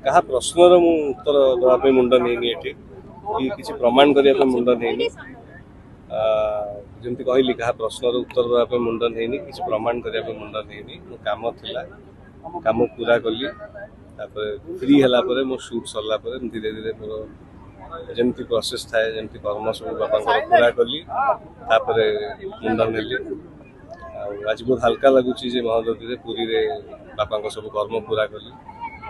कहा प्रश्नर मु उत्तर देवाई मुंड नहीं कि किसी प्रमाण करने मुंड नहीं जमी कहली क्या प्रश्नर उत्तर देवाई मुंड नहीं किसी प्रमाण करने मुंड नहीं मो कम थिला कम पूरा कली फ्री है मो शूट सरला धीरे धीरे मोर जमी प्रोसेस थाए जमी कर्म सब बापा पूरा कली मुंड नेली आज बहुत हल्का लगुच महादती पुरी रे बापा सब कर्म पूरा कली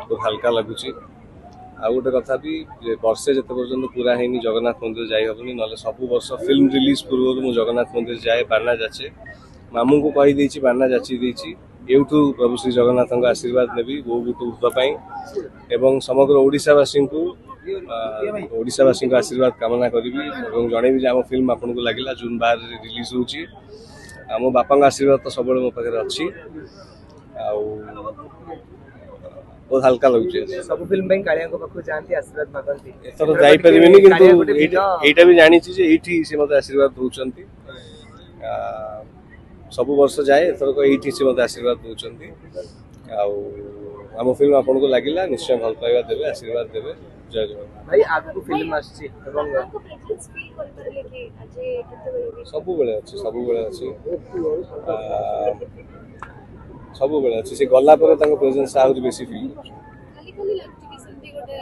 बहुत हल्का लगुच आ गोटे कथा भी वर्षे जिते पर्यटन पूरा है जगन्नाथ मंदिर जाई हबनी ना सब वर्ष फिल्म रिलीज पूर्व मुझे जगन्नाथ मंदिर जाए बाना जाचे मामू को कही बाना जाची एवठू प्रभु श्री जगन्नाथ आशीर्वाद नेबी बो गुटू एवं समग्र ओडिशावासी को ओडिशावासी आशीर्वाद कामना करी जनइबी आम फिल्म आपन को लगिला जून 12 रिलीज होची मो बापा आशीर्वाद तो सब मो पाखे अच्छी बहुत हल्का लगे सब फिल्म कालिया को पाखु जानती आशीर्वाद मागंती एथर जाई परिबेनी किंतु एटा भी जानी छी जे एठी से मते आशीर्वाद दोचंती सब वर्ष जाए एथर को एठी से मते आशीर्वाद दोचंती आ हम फिल्म आपन को लागिला निश्चय भल पाइबा देबे आशीर्वाद देबे जय जय भाई आगु को फिल्म आछि एवं सब बेले अछि सब बेले अच्छे से गला पर तांको प्रेजेंस आउरी बेसी फील खाली खाली लागछि कि सेंती गोटे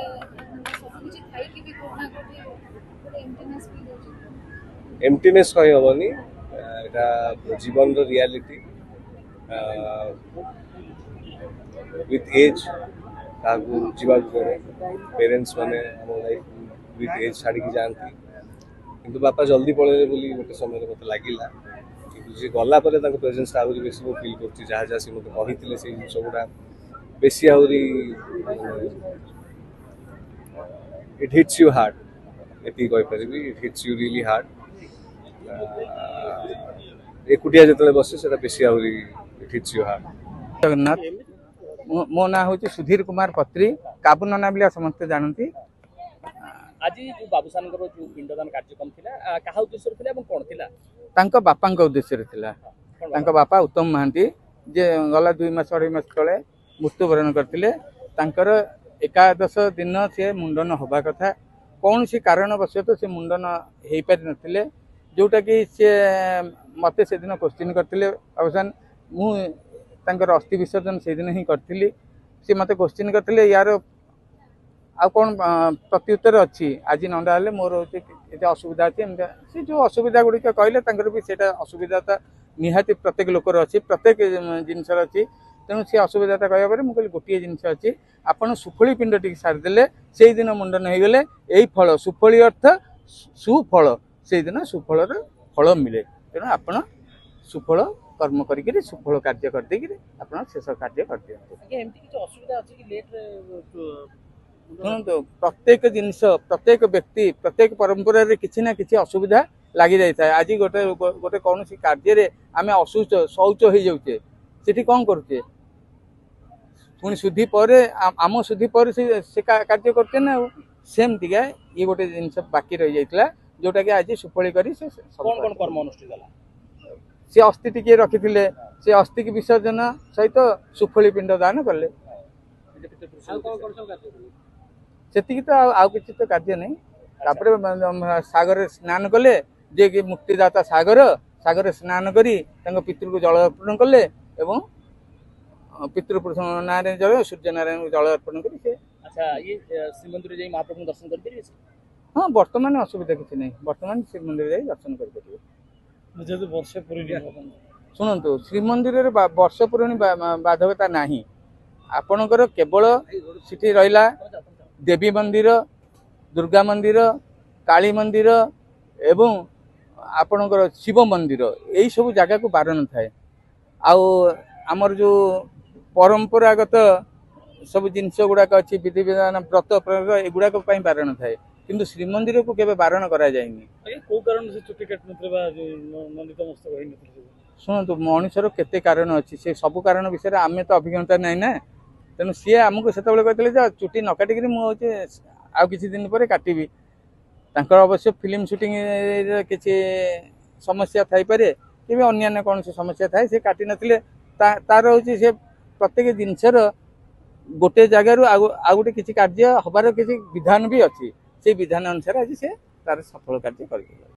सब कुछ थाई कि भी कोना गोटे एम्प्टीनेस फील होछि एम्प्टीनेस कहि हबनी एटा जीवन रो रियलिटी विथ एज ताकू जीवा पेरेंट्स माने हमर लाइफ विथ एज छाड़ी की जानती किंतु बापा जल्दी पळेले बोली गोटे समय मते लागिला जे गला पर तांको प्रेजेंस आउरी बेसी मो फील करछि जहा जहा से मते कहितले से जिंस गुडा बेसी आउरी इट हिट्स यू हार्ड एती कहि परबी it hits you really hard एकुटिया जतले बसे सेटा बेसी आउरी it hits you hard Jagannath मो ना होची सुधीर कुमार पत्री काबू नना बिला समस्त जानती आज जो बाबूसान जो पिंडदान कार्यक्रम थिला कहा उद्देश्य थिला एवं कोन थिला तांको बापांक उद्देश्य थिला तांको बापा उत्तम महांती जे गला 2 मास 2.5 मास तले मृत्युवरण करथिले तांकर 11 दिन से मुंडन होबा कथा कौन सी कारणवश से मुंडन हो पारि नथिले जोटा कि से मते से दिन क्वेश्चन करथिले अवसान मु तांकर अस्थि विसर्जन से दिन ही करथिली से मते क्वेश्चन करथिले यार आ कौन प्रत्युत्तर अच्छी आज नंदा हेल्ले मोर ये असुविधा अच्छी से जो असुविधा गुड़िक कहले भी से असुविधा निहाती प्रत्येक लोकर अच्छी प्रत्येक जिनस अच्छी तेणु से असुविधा कह मुझे गोटे जिनस अच्छी आपड़ सुफली पिंड टी सारीदे से दिन मुंडन हो गले यही फल सुफली अर्थ सुफल से दिन सुफल फल मिले तेणु आपड़ सुफल कर्म करी सुफल कार्य करदे आप शेष कार्य कर शुणु प्रत्येक जिनस प्रत्येक व्यक्ति प्रत्येक परंपरा किसी ना किसी असुविधा लगी जाए आज गोटे गोटे कौन कार्य आम असुच शौच हो जाऊे से कौन करुचे पुणी शुद्धि पर आम शुद्धि पर से कार्य करते ना सेमती ये गोटे जिनस बाकी रही जाता जोटा कि आज सुफली कर सी अस्थि टी रखी से अस्थि की विसर्जन सहित सुफली पिंड दान कले सेतिकी तो आउ किसी तो कार्य नहीं सागर स्नान कले जे कि मुक्तिदाता सागर सागर स्नान करी पितृ को जल अर्पण कले एवं पितृपुरुष ना जल सूर्य नारायण को जल अर्पण कर अच्छा ये श्रीमंदिर जाई महाप्रभु दर्शन कर परिबे हाँ वर्तमान असुविधा किसी नहीं वर्तमान श्रीमंदिर जाई दर्शन कर परिबे मुझे तो वर्ष पूरी शुणु श्रीमंदिर वर्ष पूरणी बाधकता नहीं आपणकर केवल सिटी रहिला देवी मंदिर दुर्गा मंदिर काली मंदिर एवं आपणकर शिव मंदिर यही सब जगह को बारण थाए आमर जो परंपरागत सब जिनस गुड़ाक अच्छी विधि विधान व्रत एगुड़ाक बारण थाए किंतु श्रीमंदिर को केबे बारण करा जायनी को कारण से चुटी काट नथले बा नंदित मस्तक होई नथले शुणु मनुष्यर केते कारण अच्छी से सब कारण विषय आम तो अभिज्ञता नहीं ना तेणु सी आमको से कहते चुटी न काटिक मुझे आउ किसी दिन पर काटि अवश्य फिल्म सुटिंग किसी समस्या थाई पारे कि अन्य कौन समस्या थाए से काटि नथिले तार हूँ से प्रत्येक जिनसर गोटे जगार आउ गोटे किसी कार्य हबार किसी विधान भी अच्छी से विधान अनुसार आज से तार सफल कार्य कर